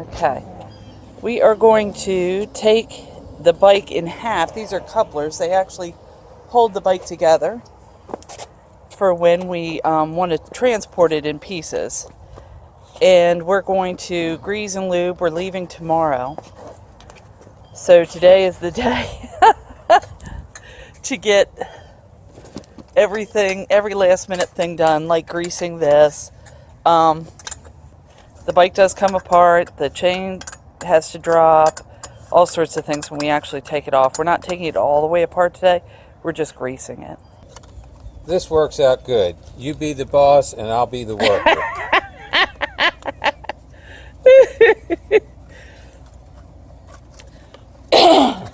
Okay. We are going to take the bike in half. These are couplers. They actually hold the bike together for when we want to transport it in pieces. And we're going to grease and lube. We're leaving tomorrow. So today is the day to get everything, every last minute thing done, like greasing this. The bike does come apart. The chain has to drop. All sorts of things when we actually take it off. We're not taking it all the way apart today. We're just greasing it. This works out good. You be the boss and I'll be the worker.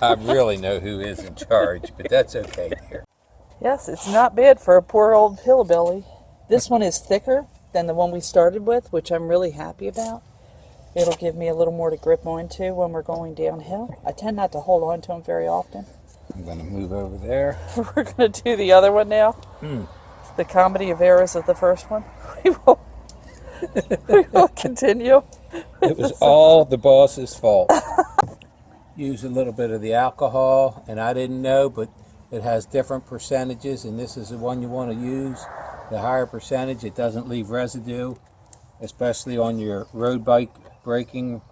I really know who is in charge, but that's okay here. Yes, it's not bad for a poor old hillbilly. This one is thicker than the one we started with, which I'm really happy about. It'll give me a little more to grip onto when we're going downhill. I tend not to hold on to them very often. I'm going to move over there. We're going to do the other one now. The comedy of errors of the first one. We will continue. It was all the boss's fault. Use a little bit of the alcohol, and I didn't know, but it has different percentages, and this is the one you want to use. The higher percentage, it doesn't leave residue, especially on your road bike braking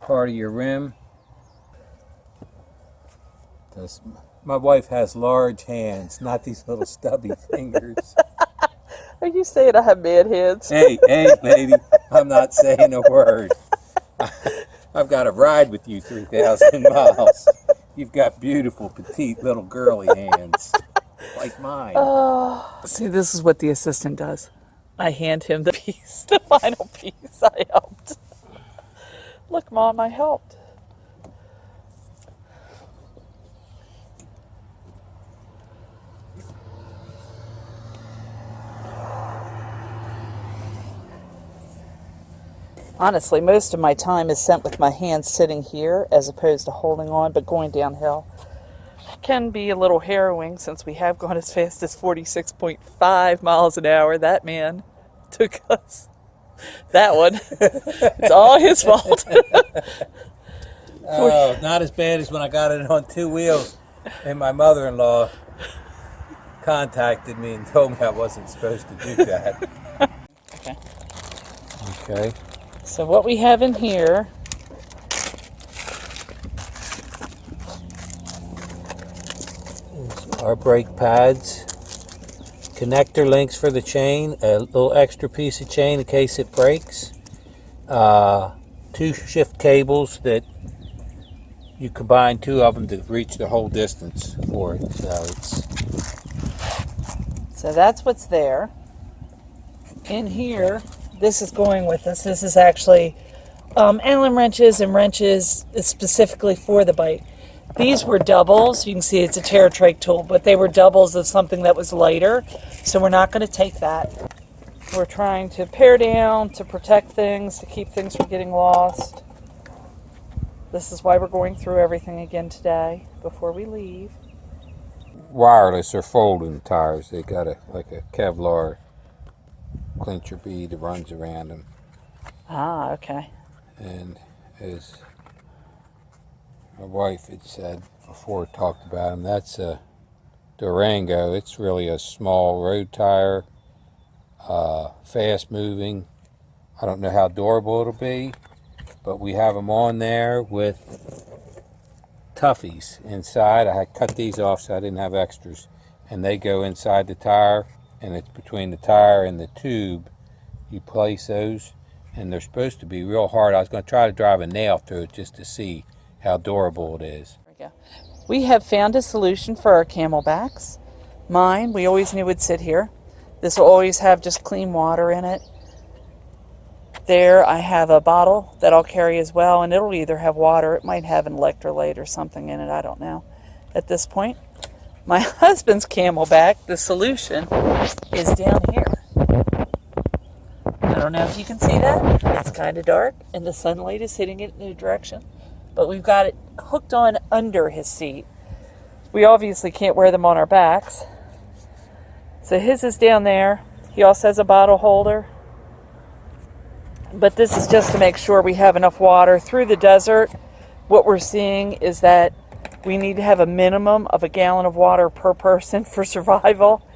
part of your rim. My wife has large hands, not these little stubby fingers. Are you saying I have bad hands? Hey, lady, I'm not saying a word. I've got to ride with you 3,000 miles. You've got beautiful, petite, little girly hands, like mine. See, this is what the assistant does. I hand him the piece, the final piece. I helped. Look, Mom, I helped. Honestly, most of my time is spent with my hands sitting here as opposed to holding on, but going downhill can be a little harrowing since we have gone as fast as 46.5 miles an hour. That man took us. That one. It's all his fault. Oh, not as bad as when I got it on two wheels and my mother-in-law contacted me and told me I wasn't supposed to do that. Okay. Okay. So what we have in here is our brake pads, connector links for the chain, a little extra piece of chain in case it breaks, 2 shift cables that you combine 2 of them to reach the whole distance for it. So that's what's there. In here, this is going with us. This is actually Allen wrenches and wrenches specifically for the bike. These were doubles. You can see it's a TerraTrike tool, but they were doubles of something that was lighter. So we're not going to take that. We're trying to pare down, to protect things, to keep things from getting lost. This is why we're going through everything again today before we leave. Wireless or folding tires. They got like a Kevlar clincher bead that runs around them. Ah, okay. And as my wife had said before, talked about them, that's a Durango. It's really a small road tire, fast moving. I don't know how durable it'll be, but we have them on there with toughies inside. I had cut these off so I didn't have extras, and they go inside the tire, and it's between the tire and the tube. You place those, and they're supposed to be real hard. I was going to try to drive a nail through it just to see how durable it is. We have found a solution for our camelbacks. Mine, we always knew would sit here. This will always have just clean water in it. There I have a bottle that I'll carry as well, and it'll either have water, it might have an electrolyte or something in it, I don't know at this point. My husband's camelback, the solution, is down here. I don't know if you can see that. It's kind of dark, and the sunlight is hitting it in a direction. But we've got it hooked on under his seat. We obviously can't wear them on our backs. So his is down there. He also has a bottle holder. But this is just to make sure we have enough water through the desert. What we're seeing is that we need to have a minimum of 1 gallon of water per person for survival.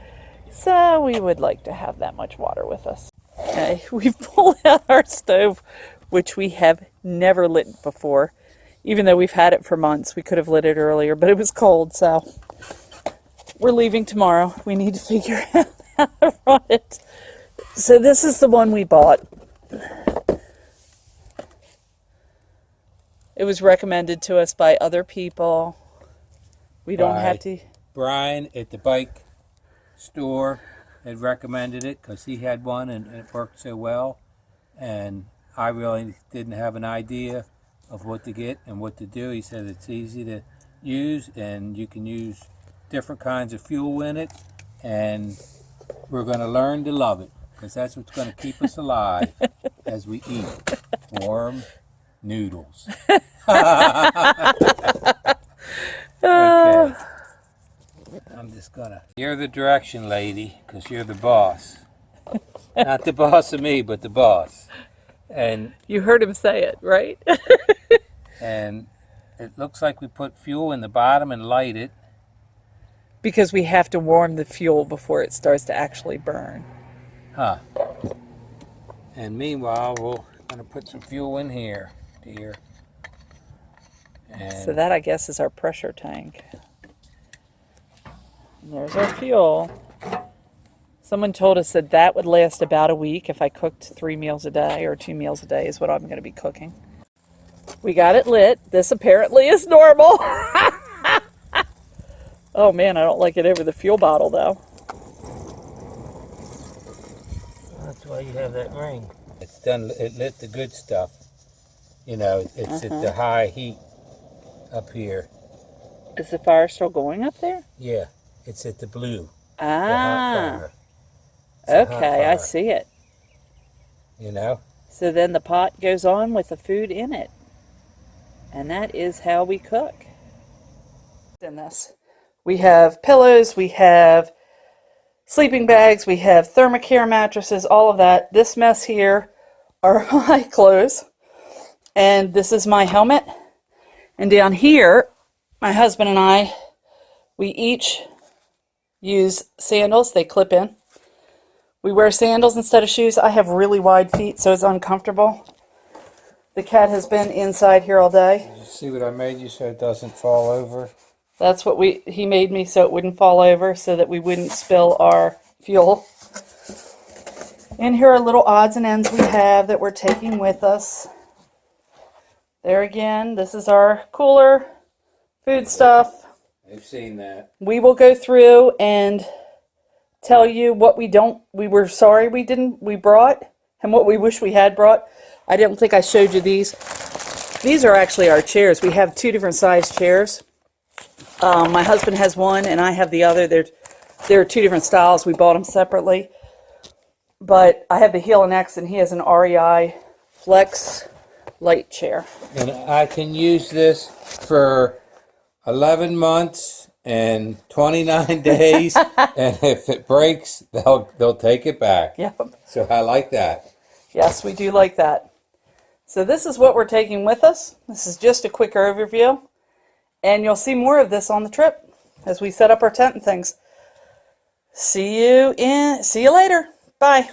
So we would like to have that much water with us. Okay, we've pulled out our stove, which we have never lit before. Even though we've had it for months, we could have lit it earlier, but it was cold, so we're leaving tomorrow. We need to figure out how to run it. So this is the one we bought. It was recommended to us by other people. We don't have to. Brian at the bike store had recommended it because he had one and it worked so well. And I really didn't have an idea of what to get and what to do. He said it's easy to use and you can use different kinds of fuel in it, and we're going to learn to love it because that's what's going to keep us alive as we eat warm noodles. Okay, I'm just gonna, you're the direction lady because you're the boss. Not the boss of me, but the boss. And you heard him say it, right? And it looks like we put fuel in the bottom and light it. Because we have to warm the fuel before it starts to actually burn. Huh. And meanwhile, we're going to put some fuel in here, dear. And so that, I guess, is our pressure tank. And there's our fuel. Someone told us that that would last about a week if I cooked 3 meals a day, or 2 meals a day is what I'm going to be cooking. We got it lit. This apparently is normal. Oh man, I don't like it over the fuel bottle though. That's why you have that ring. it's done. It lit the good stuff. You know, it's at the high heat up here. Is the fire still going up there? Yeah, it's at the blue. The hot Ah, fire. It's a hot okay, I fire, see it. You know? So then the pot goes on with the food in it. And that is how we cook. In this, we have pillows, we have sleeping bags, we have thermocare mattresses, all of that. This mess here are my clothes. And this is my helmet. And down here, my husband and I, we each use sandals. They clip in. We wear sandals instead of shoes. I have really wide feet, so it's uncomfortable. The cat has been inside here all day. Did you see what I made you so it doesn't fall over? That's what he made me so it wouldn't fall over, so that we wouldn't spill our fuel. And here are little odds and ends we have that we're taking with us. There again, this is our cooler, food stuff. I've seen that. We will go through and tell you what we were sorry we brought, and what we wish we had brought. I don't think I showed you these. These are actually our chairs. We have 2 different size chairs. My husband has one and I have the other. They're 2 different styles. We bought them separately. But I have the Heel and X and he has an REI Flex light chair. And I can use this for 11 months and 29 days. And if it breaks, they'll take it back. Yep. So I like that. Yes, we do like that. So this is what we're taking with us. This is just a quick overview. And you'll see more of this on the trip as we set up our tent and things. See you later. Bye.